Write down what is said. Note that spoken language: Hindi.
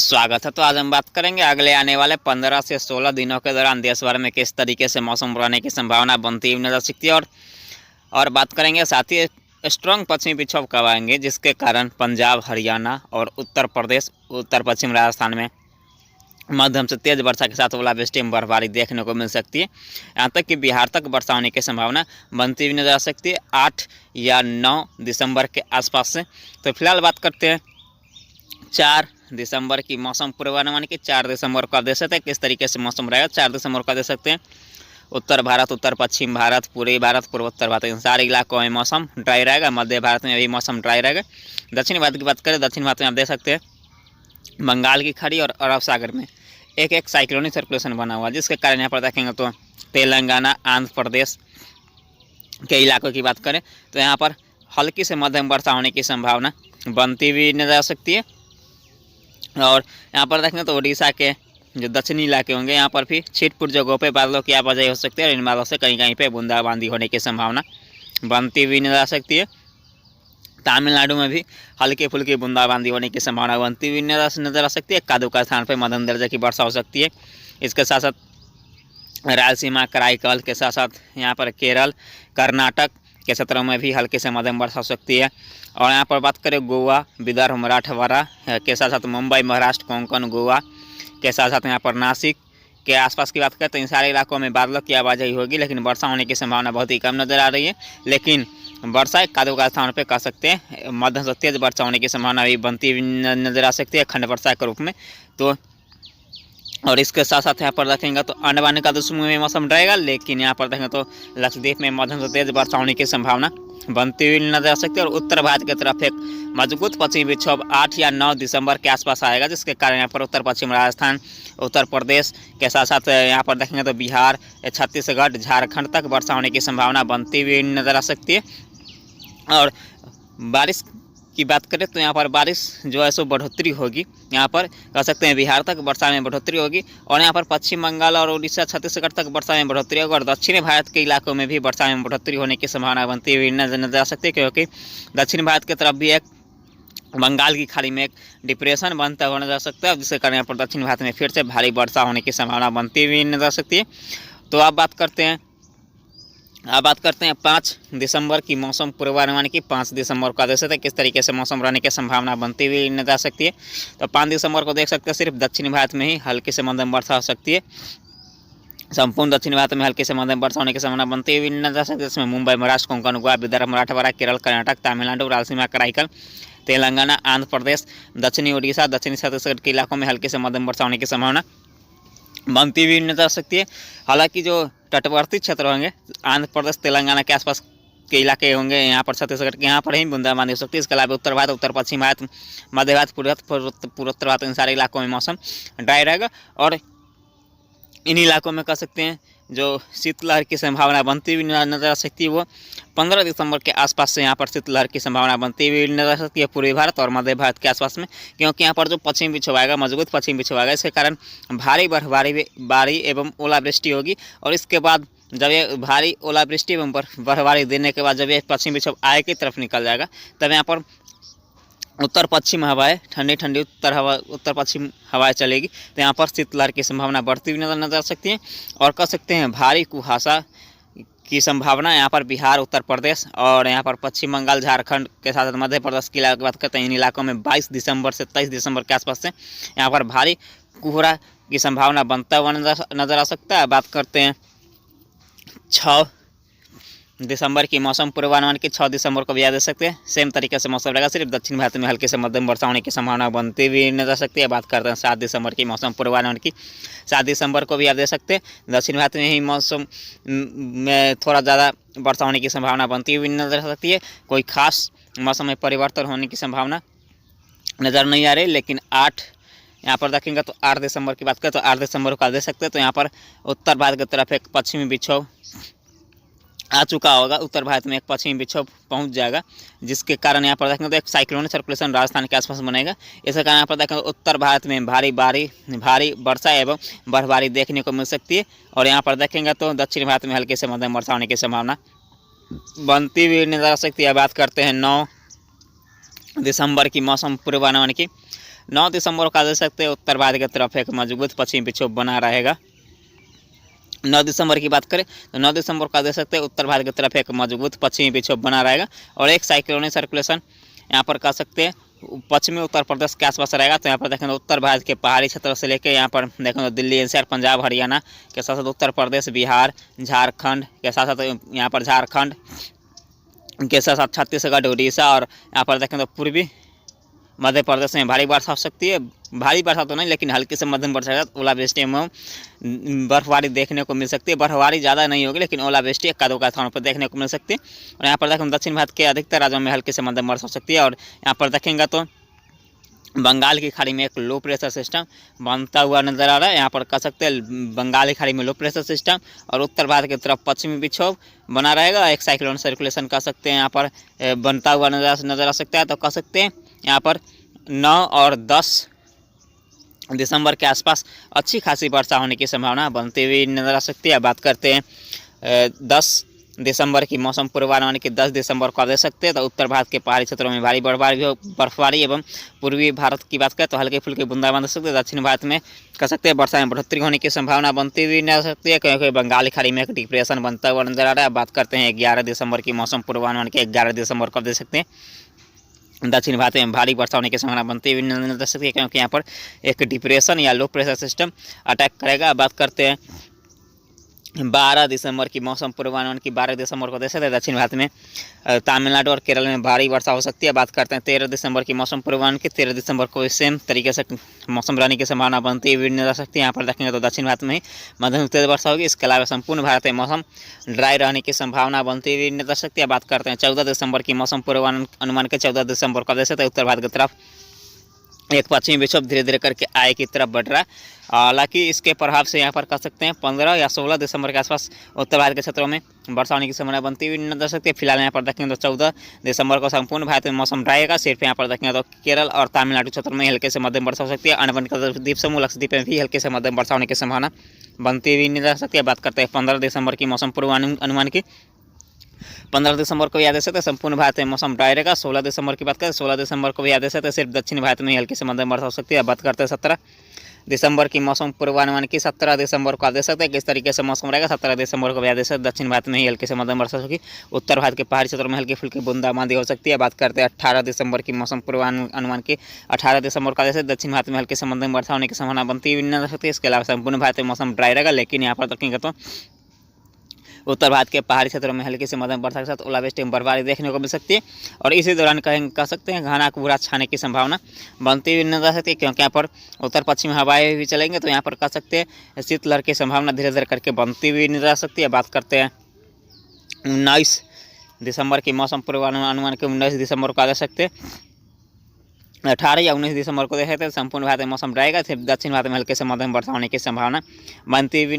स्वागत है। तो आज हम बात करेंगे अगले आने वाले 15 से 16 दिनों के दौरान देश भर में किस तरीके से मौसम रहने की संभावना बनती हुई नजर सकती है। और बात करेंगे साथ ही स्ट्रॉन्ग पश्चिमी विक्षोभ कब आएंगे, जिसके कारण पंजाब, हरियाणा और उत्तर प्रदेश, उत्तर पश्चिम राजस्थान में मध्यम से तेज वर्षा के साथ ओलावृष्टि में बर्फबारी देखने को मिल सकती है। यहाँ तक कि बिहार तक वर्षा होने की संभावना बनती हुई नजर आ सकती है 8 या 9 दिसंबर के आसपास से। तो फिलहाल बात करते हैं 4 दिसंबर की मौसम पूर्वानुमान की। 4 दिसंबर को आप देख सकते हैं किस तरीके से मौसम रहेगा। 4 दिसंबर को देख सकते हैं उत्तर भारत, उत्तर पश्चिम भारत, पूर्वी भारत, पूर्वोत्तर भारत, इन सारे इलाकों में मौसम ड्राई रहेगा। मध्य भारत में भी मौसम ड्राई रहेगा। दक्षिण भारत की बात करें, दक्षिण भारत में आप देख सकते हैं बंगाल की खाड़ी और अरब सागर में एक साइक्लोनिक सर्कुलेशन बना हुआ है, जिसके कारण यहाँ पर देखेंगे तो तेलंगाना, आंध्र प्रदेश के इलाकों की बात करें तो यहाँ पर हल्की से मध्यम वर्षा होने की संभावना बनती हुई नजर आ सकती है। और यहाँ पर देखेंगे तो उड़ीसा के जो दक्षिणी इलाके होंगे यहाँ पर भी छिटपुट जगहों पे बादलों की आवाजाही हो सकती है और इन बादलों से कहीं कहीं पे बूंदाबांदी होने की संभावना बनती हुई नजर आ सकती है। तमिलनाडु में भी हल्की फुल्की बूंदाबांदी होने की संभावना बनती हुई नजर आ सकती है। एकाध स्थान पर मध्यम दर्जे की वर्षा हो सकती है। इसके साथ साथ रायलसीमा, कराईकल के साथ साथ यहाँ पर केरल, कर्नाटक के क्षेत्रों में भी हल्के से मध्यम वर्षा हो सकती है। और यहाँ पर बात करें गोवा, विदर्भ, मराठवाड़ा के साथ साथ मुंबई, महाराष्ट्र, कोंकण, गोवा के साथ साथ यहाँ पर नासिक के आसपास की बात करें तो इन सारे इलाकों में बादलों की आवाजाही होगी, लेकिन वर्षा होने की संभावना बहुत ही कम नज़र आ रही है। लेकिन वर्षा एकाध स्थान पर कर सकते हैं। मध्यम से तेज वर्षा होने की संभावना भी बनती हुई नजर आ सकती है खंड वर्षा के रूप में। तो और इसके साथ साथ यहाँ पर देखेंगे तो अंडमान निकोबार में मौसम रहेगा, लेकिन यहाँ पर देखेंगे तो लक्षद्वीप में मध्यम से तेज वर्षा होने की संभावना बनती हुई नजर आ सकती है। और उत्तर भारत की तरफ एक मजबूत पश्चिमी विक्षोभ 8 या 9 दिसंबर के आसपास आएगा, जिसके कारण यहाँ पर उत्तर पश्चिम राजस्थान, उत्तर प्रदेश के साथ साथ यहाँ पर देखेंगे तो बिहार, छत्तीसगढ़, झारखंड तक वर्षा होने की संभावना बनती हुई नजर आ सकती है। और बारिश की बात करें तो यहाँ पर बारिश जो है सो बढ़ोतरी होगी। यहाँ पर कह सकते हैं बिहार तक वर्षा में बढ़ोतरी होगी और यहाँ पर पश्चिम बंगाल और उड़ीसा, छत्तीसगढ़ तक वर्षा में बढ़ोतरी होगी। और दक्षिणी भारत के इलाकों में भी वर्षा में बढ़ोतरी होने की संभावना बनती हुई नजर आ सकती है, क्योंकि दक्षिण भारत की तरफ भी एक बंगाल की खाड़ी में एक डिप्रेशन बनता हुआ नजर आ सकता है, जिसके कारण यहाँ पर दक्षिण भारत में फिर से भारी वर्षा होने की संभावना बनती हुई नजर आ सकती है। तो अब बात करते हैं 5 दिसंबर की मौसम पूर्वानुमान की। 5 दिसंबर को देख सकते हैं किस तरीके से मौसम रहने की संभावना बनती हुई नजर आ सकती है। तो 5 दिसंबर को देख सकते हैं सिर्फ दक्षिणी भारत में ही हल्की से मध्यम वर्षा हो सकती है। संपूर्ण दक्षिण भारत में हल्की से मध्यम वर्षा होने की संभावना बनती हुई नजर आ सकती है। इसमें मुंबई, महाराष्ट्र, कोंकण, गोवा, विदर्भ, मराठवाड़ा, केरल, कर्नाटक, तमिलनाडु, रायलसीमा, कराईकल, तेलंगाना, आंध्र प्रदेश, दक्षिणी उड़ीसा, दक्षिणी छत्तीसगढ़ के इलाकों में हल्की से मध्यम वर्षा होने की संभावना बनती हुई नजर आ सकती है। हालांकि जो तटवर्ती क्षेत्र होंगे, आंध्र प्रदेश, तेलंगाना के आसपास के इलाके होंगे, यहाँ पर छत्तीसगढ़ के यहाँ पर ही बूंदाबांदी हो सकती है। इसके अलावा उत्तर भारत, उत्तर पश्चिम भारत, मध्य भारत, पूर्वोत्तर भारत, इन सारे इलाकों में मौसम ड्राई रहेगा। और इन इलाकों में कह सकते हैं जो शीतलहर की संभावना बनती हुई नजर आ सकती है वो 15 दिसंबर के आसपास से यहाँ पर शीतलहर की संभावना बनती हुई नजर आ सकती है पूर्वी भारत और मध्य भारत के आसपास में, क्योंकि यहाँ पर जो पश्चिमी विक्षोभ आएगा, मजबूत पश्चिमी विक्षोभ आएगा, इसके कारण भारी बर्फबारी एवं ओलावृष्टि होगी। और इसके बाद जब ये भारी ओलावृष्टि एवं बर्फबारी देने के बाद जब ये पश्चिमी विक्षोभ आगे की तरफ निकल जाएगा, तब यहाँ पर उत्तर पश्चिम हवाएं, ठंडी ठंडी उत्तर पश्चिम हवाएं चलेगी, तो यहाँ पर शीतलहर की संभावना बढ़ती हुई नजर आ सकती है। और कह सकते हैं भारी कुहासा की संभावना यहाँ पर बिहार, उत्तर प्रदेश और यहाँ पर पश्चिम बंगाल, झारखंड के साथ मध्य प्रदेश की बात करते हैं। इन इलाकों में 22 दिसंबर से 23 दिसंबर के आसपास से यहाँ पर भारी कोहरा की संभावना बनता हुआ नजर आ सकता है। बात करते हैं 6 दिसंबर की मौसम पूर्वानुमान की। 6 दिसंबर को भी याद रख सकते हैं सेम तरीके से मौसम रहेगा, सिर्फ दक्षिण भारत में हल्के से मध्यम वर्षा होने की संभावना बनती हुई नजर आ सकती है। बात करते हैं 7 दिसंबर की मौसम पूर्वानुमान की। 7 दिसंबर को भी याद रख सकते हैं दक्षिण भारत में ही मौसम में थोड़ा ज़्यादा वर्षा होने की संभावना बनती हुई नजर आ सकती है। कोई खास मौसम में परिवर्तन होने की संभावना नज़र नहीं आ रही। लेकिन 8 यहाँ पर देखेंगे तो 8 दिसंबर की बात करें तो 8 दिसंबर को देख सकते हैं तो यहाँ पर उत्तर भारत की तरफ एक पश्चिमी विक्षोभ आ चुका होगा। उत्तर भारत में एक पश्चिमी विक्षोभ पहुंच जाएगा, जिसके कारण यहाँ पर देखेंगे तो एक साइक्लोनिक सर्कुलेशन राजस्थान के आसपास बनेगा। इसके कारण यहाँ पर देखेंगे उत्तर भारत में भारी वर्षा एवं बर्फबारी देखने को मिल सकती है। और यहाँ पर देखेंगे तो दक्षिण भारत में हल्के से मध्यम वर्षा होने की संभावना बनती हुई नजर आ सकती है। बात करते हैं 9 दिसंबर की मौसम पूर्वानुमान की। 9 दिसंबर को देख सकते हैं उत्तर भारत की तरफ एक मजबूत पश्चिमी विक्षोभ बना रहेगा। 9 दिसंबर की बात करें तो 9 दिसंबर को देख सकते हैं उत्तर भारत की तरफ एक मजबूत पश्चिमी विक्षोभ बना रहेगा और एक साइक्लोनिक सर्कुलेशन यहाँ पर कह सकते हैं पश्चिमी उत्तर प्रदेश के आसपास रहेगा। तो यहाँ पर देखें तो उत्तर भारत के पहाड़ी क्षेत्र से लेकर यहाँ पर देखें तो दिल्ली एनसीआर पंजाब हरियाणा के साथ साथ उत्तर प्रदेश बिहार झारखंड के साथ साथ यहाँ पर झारखंड के साथ साथ छत्तीसगढ़ उड़ीसा और यहाँ पर देखें तो पूर्वी मध्य प्रदेश में भारी वर्षा हो सकती है। भारी वर्षा तो नहीं लेकिन हल्की से मध्यम वर्षा के साथ ओलावृष्टि एवं बर्फबारी देखने को मिल सकती है। बर्फबारी ज़्यादा नहीं होगी लेकिन ओलावृष्टि एक दो स्थानों पर देखने को मिल सकती है। और यहाँ पर देखें दक्षिण भारत के अधिकतर राज्यों में हल्की से मध्यम वर्षा हो सकती है। और यहाँ पर देखेंगे तो बंगाल की खाड़ी में एक लो प्रेशर सिस्टम बनता हुआ नजर आ रहा है। यहाँ पर कह सकते हैं बंगाल की खाड़ी में लो प्रेशर सिस्टम और उत्तर भारत की तरफ पश्चिमी विक्षोभ बना रहेगा। एक साइक्लोन सर्कुलेशन कह सकते हैं यहाँ पर बनता हुआ नजर आ सकता है। तो कह सकते हैं यहाँ पर 9 और 10 दिसंबर के आसपास अच्छी खासी वर्षा होने की संभावना बनती हुई नजर आ सकती है। बात करते हैं 10 दिसंबर की मौसम पूर्वानुमान की 10 दिसंबर को देख सकते हैं तो उत्तर भारत के पहाड़ी क्षेत्रों में भारी बर्फबारी एवं पूर्वी भारत की बात करें तो हल्के फुल्के बूंदाबांदी हो सकते हैं। दक्षिण भारत में कह सकते हैं वर्षा में बढ़ोतरी होने की संभावना बनती हुई नजर आ सकती है क्योंकि बंगाली खाड़ी में एक डिप्रेशन बनता हुआ नजर आ रहा है। बात करते हैं 11 दिसंबर की मौसम पूर्वानुमान की 11 दिसंबर को देख सकते हैं दक्षिण भारत में भारी वर्षा होने की संभावना बनती हुई नजर आ सकती है क्योंकि यहाँ पर एक डिप्रेशन या लो प्रेशर सिस्टम अटैक करेगा। बात करते हैं 12 दिसंबर की मौसम पूर्वानुमान की 12 दिसंबर को देख सकते हैं दक्षिण भारत में तमिलनाडु और केरल में भारी वर्षा हो सकती है। बात करते हैं 13 दिसंबर की मौसम पूर्वानुमान की 13 दिसंबर को सेम तरीके से मौसम रहने की संभावना बनती हुई नजर आ सकती है। यहाँ पर देखेंगे तो दक्षिण भारत में ही मध्यम तेज वर्षा होगी। इसके अलावा संपूर्ण भारत में मौसम ड्राई रहने की संभावना बनती हुई नजर आ सकती है। बात करते हैं 14 दिसंबर की मौसम पूर्वानुमान के 14 दिसंबर को देख सकते हैं उत्तर भारत की तरफ एक पश्चिमी विक्षोभ धीरे धीरे करके आय की तरफ बढ़ रहा है। हालांकि इसके प्रभाव से यहाँ पर कह सकते हैं 15 या 16 दिसंबर के आसपास उत्तर भारत के क्षेत्रों में वर्षा होने की संभावना बनती हुई नजर आ सकती है। फिलहाल यहाँ पर देखेंगे तो 14 दिसंबर को संपूर्ण भारत में मौसम ड्राई रहेगा। सिर्फ यहाँ पर देखेंगे तो केरल और तमिलनाडु क्षेत्र में हल्के से मध्यम वर्षा हो सकती है। अंडमान द्वीप समूह लक्षद्वीप में भी हल्के से मध्यम वर्षा होने की संभावना बनती हुई नजर आ सकती है। बात करते हैं 15 दिसंबर की मौसम पूर्वानुमान की 15 दिसंबर को याद रख सकते हैं संपूर्ण भारत में मौसम ड्राई रहेगा। 16 दिसंबर की बात करें 16 दिसंबर को भी याद रख सकते हैं सिर्फ दक्षिण भारत में हल्की से मध्यम वर्षा हो सकती है। बात करते हैं 17 दिसंबर की मौसम पूर्वानुमान की 17 दिसंबर को याद रख सकते हैं किस तरीके से मौसम रहेगा। 17 दिसंबर को याद रख सकते दक्षिण भारत में ही हल्की से मध्यम वर्षा होगी। उत्तर भारत के पहाड़ी क्षेत्रों में हल्की फुल्की बूंदाबांदी हो सकती है। बात करते हैं 18 दिसंबर की मौसम पूर्वानुमान की 18 दिसंबर को याद रख सकते दक्षिण भारत में हल्की से मध्यम वर्षा होने की संभावना बनती हुई नजर आ सकती है। इसके अलावा संपूर्ण भारत में मौसम ड्राई रहेगा लेकिन यहाँ पर देखेंगे तो उत्तर भारत के पहाड़ी क्षेत्रों में हल्की से मध्यम वर्षा के साथ ओलावृष्टि एवं बर्फबारी देखने को मिल सकती है। और इसी दौरान कह सकते हैं घना कोहरा छाने की संभावना बनती हुई नजर आ सकती है क्योंकि यहाँ पर उत्तर पश्चिम हवाएं भी चलेंगे। तो यहाँ पर कह सकते हैं शीतलहर की संभावना धीरे धीरे करके बनती हुई नजर आ सकती है। बात करते हैं 19 दिसंबर की मौसम पूर्वानुमान के 19 दिसंबर को आ सकते हैं 18 या 19 दिसंबर को देख सकते हैं संपूर्ण भारत में मौसम रहेगा। सिर्फ दक्षिण भारत में हल्के से मध्यम वर्षा होने की संभावना बनती हुई